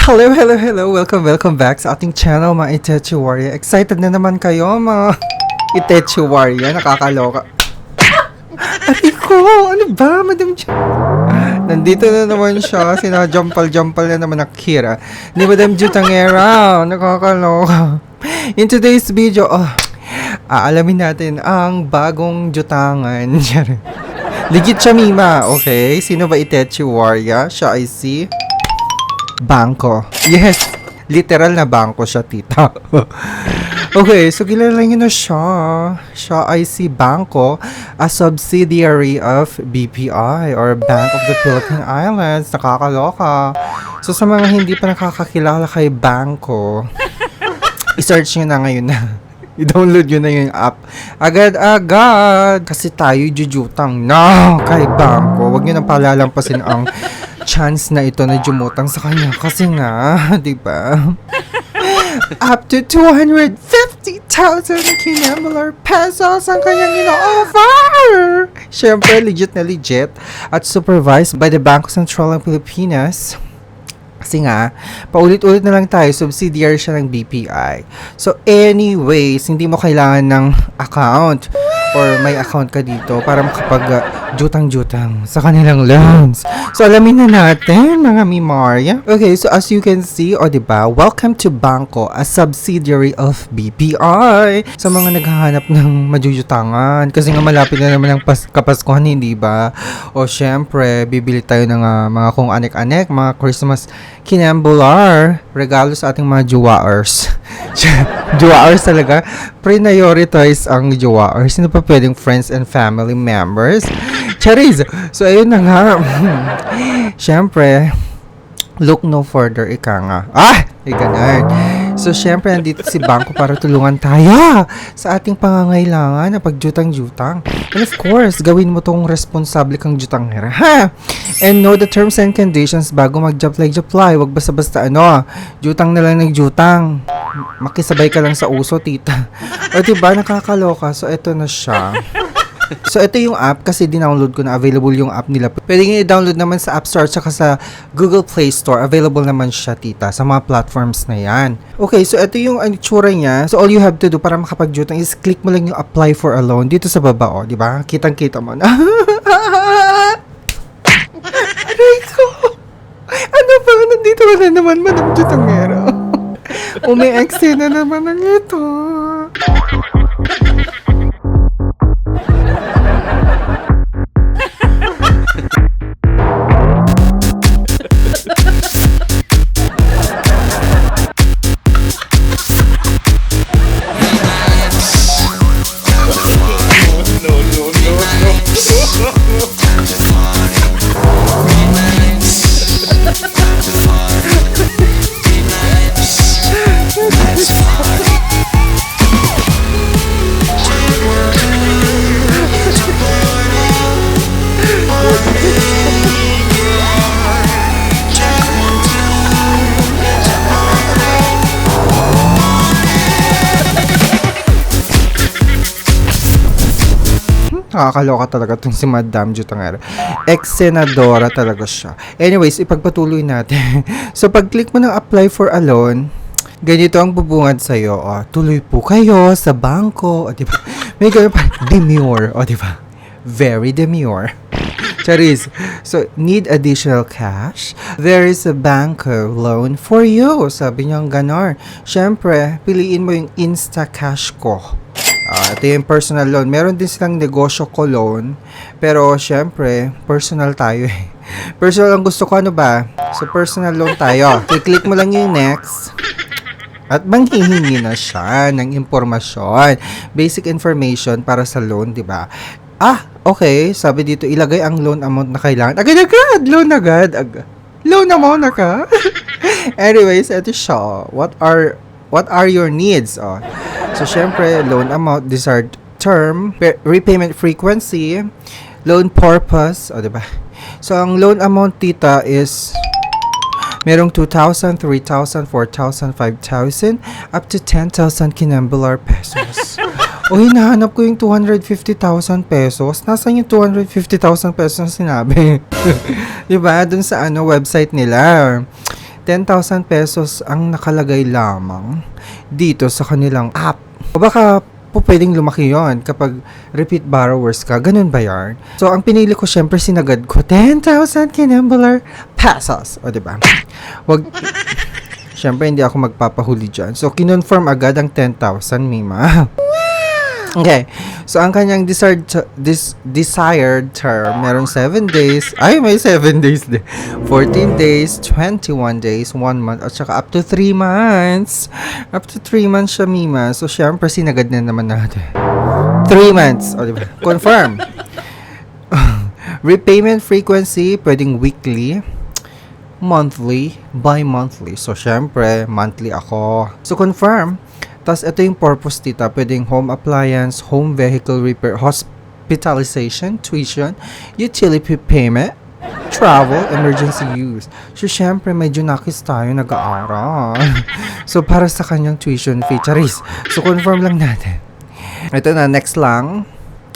Hello, hello, hello. Welcome back sa ating channel, mga Itechi Warrior. Excited na naman kayo, mga Itechi Warrior. Nakakaloka. Aray ko, ano ba, Madam Nandito na naman siya. Sinajampal-jampal na naman ang Kira ni Madam Jutangera. Nakakaloka. In today's video, aalamin natin ang bagong jutangan. Legit siya, Mima. Okay, sino ba Itechi Warrior? Siya ay si Bangko. Yes, literal na bangko siya, tita. Okay, so kilala niyo na siya. Siya ay si Bangko, a subsidiary of BPI or Bank of the Philippine Islands. Nakakaloka. So sa mga hindi pa nakakakilala kay Bangko, i-search nyo na ngayon na. I-download nyo na yung app. Agad-agad. Kasi tayo jujutang na kay Bangko. Huwag nyo nang palalampasin ang chance na ito na jumutang sa kanya. Kasi nga, di ba? Up to 250,000 Kinemalar pesos ang kanyang ino-offer. Siyempre, legit na legit at supervised by the Bangko Sentral ng Pilipinas. Kasi nga, paulit-ulit na lang tayo, subsidiary siya ng BPI. So anyways, hindi mo kailangan ng account or may account ka dito para makapag-jutang-jutang sa kanilang loans. So alamin na natin, mga Mimarya. Okay, so as you can see, diba, welcome to Bangko, a subsidiary of BPI. Sa mga naghahanap ng majujutangan, kasi nga malapit na naman ang Kapaskuhan, hindi ba? O syempre, bibili tayo ng mga kung anek-anek, mga Christmas kinambular, regalo sa ating mga juwaers. Juwaers talaga. Prioritize ang juwaers. Sino pa pwedeng friends and family members? Charis! So, ayun na nga. Siyempre, look no further, ika nga. Ganun. So, syempre, nandito si Bangko para tulungan tayo sa ating pangangailangan na pagjutang-jutang. And of course, gawin mo tong responsable kang jutangera, ha? And know the terms and conditions bago mag-apply. Wag basta-basta jutang na lang ng jutang. Makisabay ka lang sa uso, tita. O diba, nakakaloka. So, eto na siya. So, ito yung app kasi dinownload ko na, available yung app nila. Pwede nyo i-download naman sa App Store tsaka sa Google Play Store. Available naman siya, tita, sa mga platforms na yan. Okay, so ito yung itsura niya. So, all you have to do para makapagjutang is click mo lang yung apply for a loan dito sa baba, di ba? Kitang-kita mo na. Aray ko! Ano ba? Nandito na naman, Madam Jutangera. Umi-eksena naman ang ito. Nakakaloka talaga itong si Madam Jutangera. Ex-senadora talaga siya. Anyways, ipagpatuloy natin. So, pag-click mo ng apply for a loan, ganito ang bubungad sa'yo. Tuloy po kayo sa bangko. Diba? May gano'n pa. Demure. Diba? Very demure. Charis. So, need additional cash? There is a Bangko loan for you. Sabi niyang ganon. Siyempre, piliin mo yung Insta Cash ko. Ito yung personal loan. Meron din silang negosyo ko loan. Pero, syempre, personal tayo eh. Personal ang gusto ko, ba? So, personal loan tayo. I-click mo lang yung next. At manghihingi na siya ng impormasyon. Basic information para sa loan, di ba? Okay. Sabi dito, ilagay ang loan amount na kailangan. Agad-agad! Loan agad! Loan amount na ka? Anyways, ito siya. What are your needs? So, syempre, loan amount, desired term, repayment frequency, loan purpose, diba? So, ang loan amount, tita, is merong 2,000, 3,000, 4,000, 5,000, up to 10,000 Kinemalar pesos. Hinahanap ko yung 250,000 pesos. Nasaan yung 250,000 pesos na sinabi? Diba? Dun sa website nila. 10,000 pesos ang nakalagay lamang dito sa kanilang app. O baka po pwedeng lumaki yon kapag repeat borrowers ka. Ganun ba yan? So, ang pinili ko, syempre, sinagad ko 10,000 Kinembular pesos. O, diba? Wag... Syempre, hindi ako magpapahuli dyan. So, kinonfirm agad ang 10,000, Mima. Okay. So, ang kanyang desired term, merong 7 days. Ay, may 7 days din. 14 days, 21 days, 1 month, at saka up to 3 months. Up to 3 months siya, Mima. So, syempre, sinagad na naman natin. 3 months. O, diba? Confirm. Repayment frequency, pwedeng weekly, monthly, bi-monthly. So, syempre, monthly ako. So, confirm. Tapos, ito yung purpose, tita. Pwedeng home appliance, home vehicle repair, hospitalization, tuition, utility payment, travel, emergency use. So, syempre, medyo nakis tayo nag-aaral. So, para sa kanyang tuition fee, charis. So, confirm lang natin. Ito na, next lang.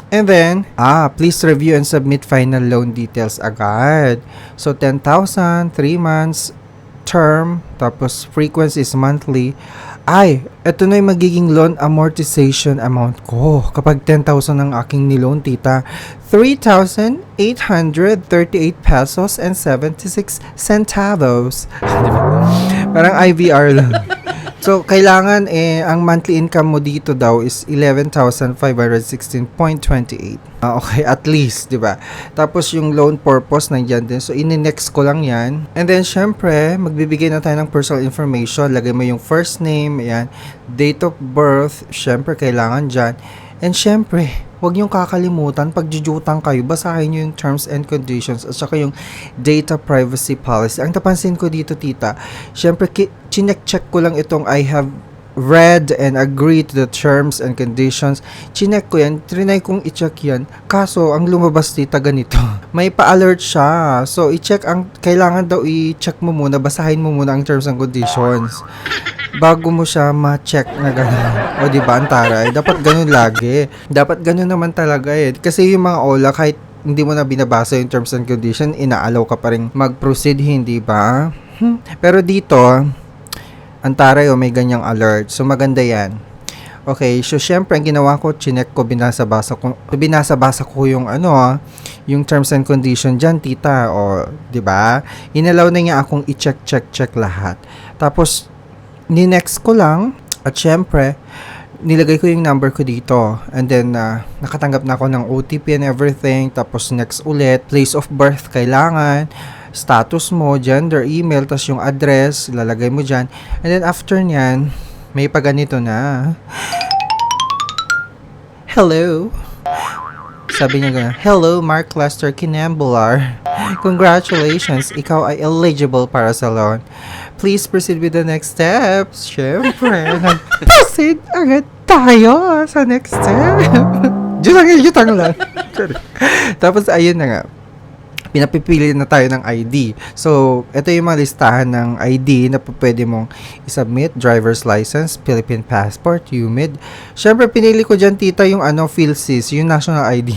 And then, please review and submit final loan details agad. So, 10,000, 3 months, term, tapos frequency is monthly. Ay, ito na yung magiging loan amortization amount ko. Kapag 10,000 ang aking niloan, tita, 3,838 pesos and 76 centavos. Diba? Parang IVR lang. So, kailangan ang monthly income mo dito daw is 11,516.28. Okay, at least, di ba? Tapos yung loan purpose nandiyan din. So, ini-next ko lang yan. And then, syempre, magbibigay na tayo ng personal information. Lagay mo yung first name, ayan, date of birth, syempre, kailangan dyan. And syempre, huwag niyong kakalimutan, pag jujutang kayo, basahin niyo yung terms and conditions at saka yung data privacy policy. Ang napansin ko dito, tita, syempre, chinek-check ko lang itong I have read and agree to the terms and conditions. Chinek ko yan, trinay kong i-check yan. Kaso, ang lumabas, tita, ganito. May pa-alert siya. So, kailangan daw i-check mo muna, basahin mo muna ang terms and conditions bago mo siya ma-check na gano'n. O, diba, ang taray? Dapat gano'n lagi. Dapat gano'n naman talaga eh. Kasi yung mga OLA, kahit hindi mo na binabasa yung terms and conditions, inaalaw ka pa rin mag-proceed, hindi ba? Pero dito, ang taray may ganyang alert. So, maganda yan. Okay, so syempre, ang ginawa ko, chinek ko, binasa-basa ko yung yung terms and conditions dyan, tita. O, diba? Inalaw na niya akong i-check lahat. Tapos, ni-next ko lang, at syempre, nilagay ko yung number ko dito. And then, nakatanggap na ako ng OTP and everything. Tapos, next ulit, place of birth, kailangan, status mo, gender, email, tapos yung address, lalagay mo dyan. And then, after nyan, may paganito na. Hello. Sabi niya gano'n, hello, Mark Lester Kinembular. Congratulations, ikaw ay eligible para sa loan. Please proceed with the next steps. Siyempre, nag-proceed agad tayo sa next step. Jutang lang. Tapos, ayun na nga. Pinapipili na tayo ng ID. So, ito yung mga listahan ng ID na pwede mong isubmit. Driver's license, Philippine passport, UMID. Siyempre, pinili ko dyan, tita, yung PhilSys, yung national ID.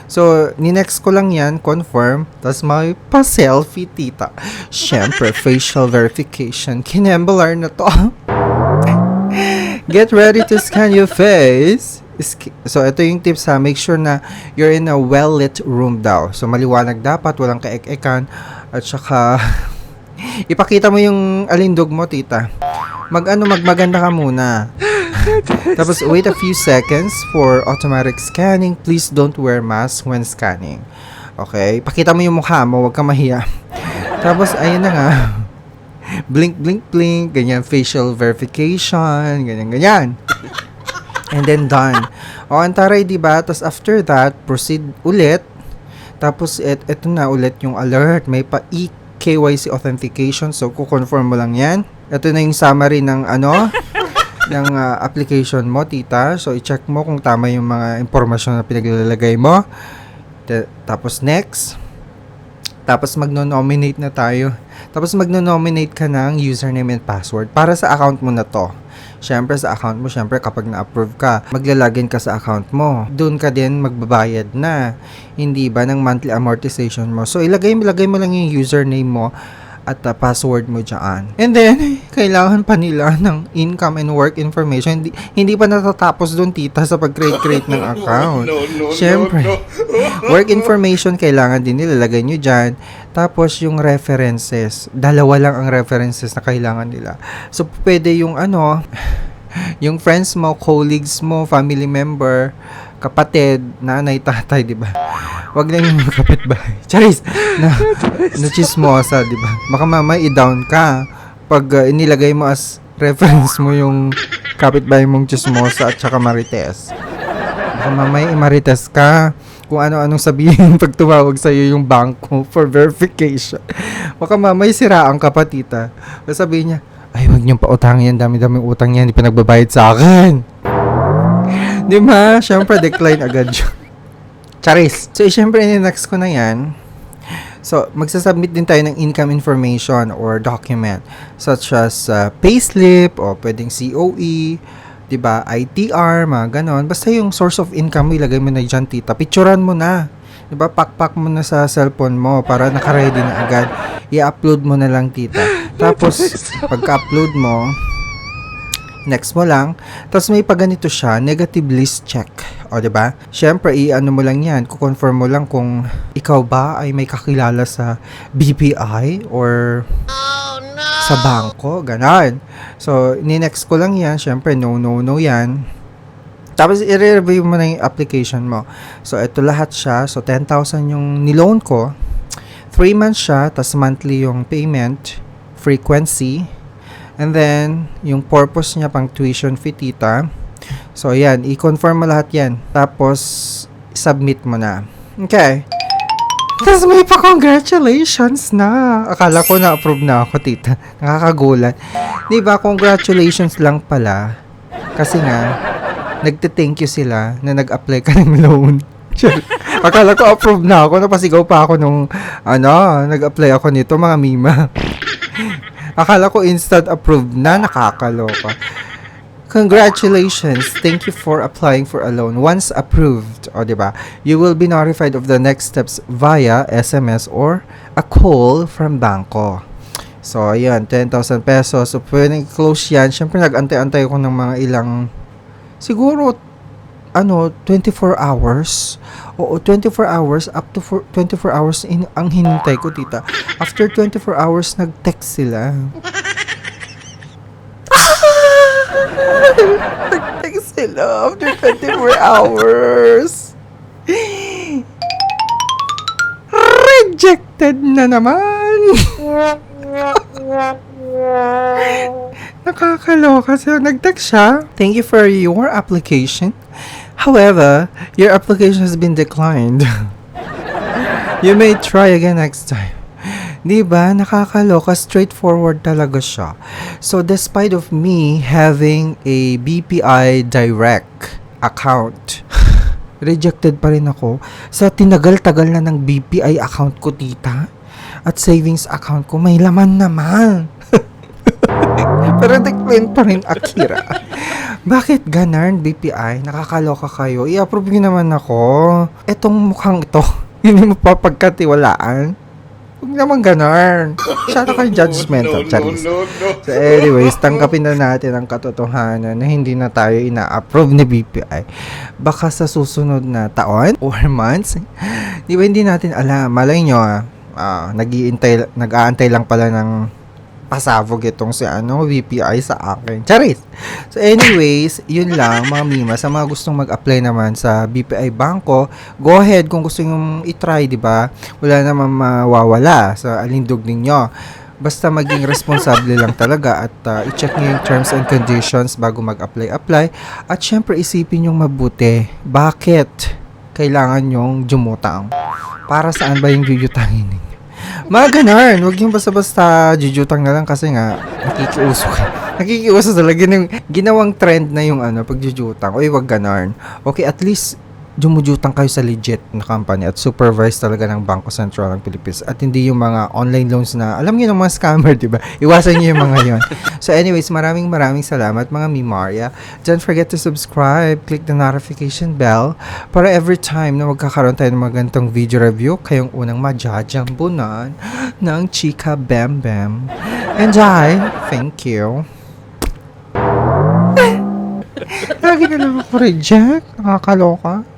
So, ni-next ko lang yan, confirm. Tapos, may pa-selfie, tita. Siyempre, facial verification. Kinembular na to. Get ready to scan your face. So, ito yung tips ha. Make sure na you're in a well-lit room daw. So, maliwanag dapat, walang kaek-ekan. At saka, ipakita mo yung alindog mo, tita. Magmaganda ka muna. Tapos, wait a few seconds for automatic scanning. Please don't wear mask when scanning. Okay? Pakita mo yung mukha mo, huwag ka mahiya. Tapos, ayun na nga. Blink, blink, blink. Ganyan, facial verification. Ganyan. And then done. O, antaray, diba? Tapos after that, proceed ulit. Tapos, eto na ulit yung alert. May pa KYC authentication. So, kukonfirm mo lang yan. Ito na yung summary ng ng application mo, tita. So, i-check mo kung tama yung mga impormasyon na pinaglalagay mo. Tapos, next. Tapos, magno-nominate na tayo. Tapos, magno-nominate ka ng username and password para sa account mo na to. Siyempre, sa account mo, siyempre, kapag na-approve ka, maglalagin ka sa account mo. Doon ka din magbabayad na. Hindi ba ng monthly amortization mo. So, ilagay mo lang yung username mo at password mo dyan. And then, kailangan pa nila ng income and work information. Hindi pa natatapos doon, tita, sa pag-create ng account. Siyempre, work information kailangan din nilalagay nyo dyan. Tapos, yung references. Dalawa lang ang references na kailangan nila. So, pwede yung yung friends mo, colleagues mo, family member, kapatid, nanay, tatay, di ba? Wag lang yung kapitbahay. Charis! Na chismosa, di ba? Baka mamay i-down ka pag inilagay mo as reference mo yung kapitbahay mong chismosa at saka marites. Baka mamay i-marites ka kung ano-anong sabihin pag tumawag sa'yo yung bangko for verification. Baka mamay siraan ka pa, tita. Sabihin niya, ay, wag niyong pautangin yan. Dami-daming utang yan. Hindi pa nagbabayad sa akin. Di ba? Siyempre, decline agad yun. Charis. So, siyempre, next ko na yan. So, magsasubmit din tayo ng income information or document such as payslip o pwedeng COE, diba? ITR, mga ganon. Basta yung source of income mo, ilagay mo na dyan, tita. Picturean mo na. Diba? Pakpak mo na sa cellphone mo para nakaready na agad. I-upload mo na lang, tita. Tapos, pagka-upload mo, next mo lang. Tapos may paganito siya, negative list check. O, diba? Siyempre, i-ano mo lang yan. Kukonfirm mo lang kung ikaw ba ay may kakilala sa BPI or sa bangko. Ganon. So, ni-next ko lang yan. Siyempre, no yan. Tapos, i-review mo na yung application mo. So, ito lahat siya. So, 10,000 yung niloan ko. 3 months siya. Tapos, monthly yung payment. Frequency. And then, yung purpose niya pang tuition fee, tita. So, ayan. I-confirm mo lahat yan. Tapos, submit mo na. Okay. Tapos may pa congratulations na. Akala ko na-approve na ako, tita. Nakakagulat. Diba, congratulations lang pala. Kasi nga, nagte-thank you sila na nag-apply ka ng loan. Akala ko approve na ako. Napasigaw pa ako nung, nag-apply ako nito, mga mima. Akala ko instant approved na, nakakaloka. Congratulations. Thank you for applying for a loan. Once approved, diba? You will be notified of the next steps via SMS or a call from Bangko. So, ayan, 10,000 pesos. So, pwedeng close yan. Siyempre, nag-antay-antay ko ng mga ilang, siguro, 24 hours. Oo, 24 hours, up to 24 hours ang hinintay ko, tita. After 24 hours, nag-text sila. Nag-text sila after 24 hours. Rejected na naman. Nakakaloka. So, nag-text siya. Thank you for your application. However, your application has been declined. You may try again next time. Diba? Nakakaloka. Straightforward talaga siya. So, despite of me having a BPI Direct account, rejected pa rin ako sa tinagal-tagal na ng BPI account ko, tita. At savings account ko, may laman naman. Pero decline pa rin, Akira. Bakit ganun, BPI? Nakakaloka kayo. I-approve nyo naman ako. Etong mukhang ito, hindi mo papagkatiwalaan. Huwag naman ganun. Masyado kayo judgmental, Charis. So anyways, tanggapin na natin ang katotohanan na hindi na tayo ina-approve ni BPI. Baka sa susunod na taon or months, di ba hindi natin alam. Malay nyo, nag-aantay lang pala ng pasabog itong si BPI sa akin. Charis! So anyways, yun lang mga mima. Sa mga gustong mag-apply naman sa BPI Bangko, go ahead kung gusto nyo i-try, diba? Wala naman mawawala sa alindog ninyo. Basta maging responsable lang talaga at i-check nyo yung terms and conditions bago mag-apply. At syempre isipin yung mabuti. Bakit kailangan yung jumutang? Para saan ba yung jujutangin ninyo? Mga ganun, huwag yung basta-basta jujutang na lang kasi nga nakikiuso ka. Nakikiuso talaga yung ginawang trend na yung pagjujutang. Uy, wag ganun. Okay, at least jumujutang kayo sa legit na company at supervised talaga ng Bangko Sentral ng Pilipinas at hindi yung mga online loans na alam niyo ng mga scammer, di ba? Iwasan niyo yung mga yon. So anyways, maraming salamat mga Mimarya. Don't forget to subscribe, click the notification bell para every time na magkakaroon tayo ng mga ganitong video review, kayong unang majajambunan ng Chika Bam Bam. And I thank you. Lagi na lang ako reject. Nakakaloka.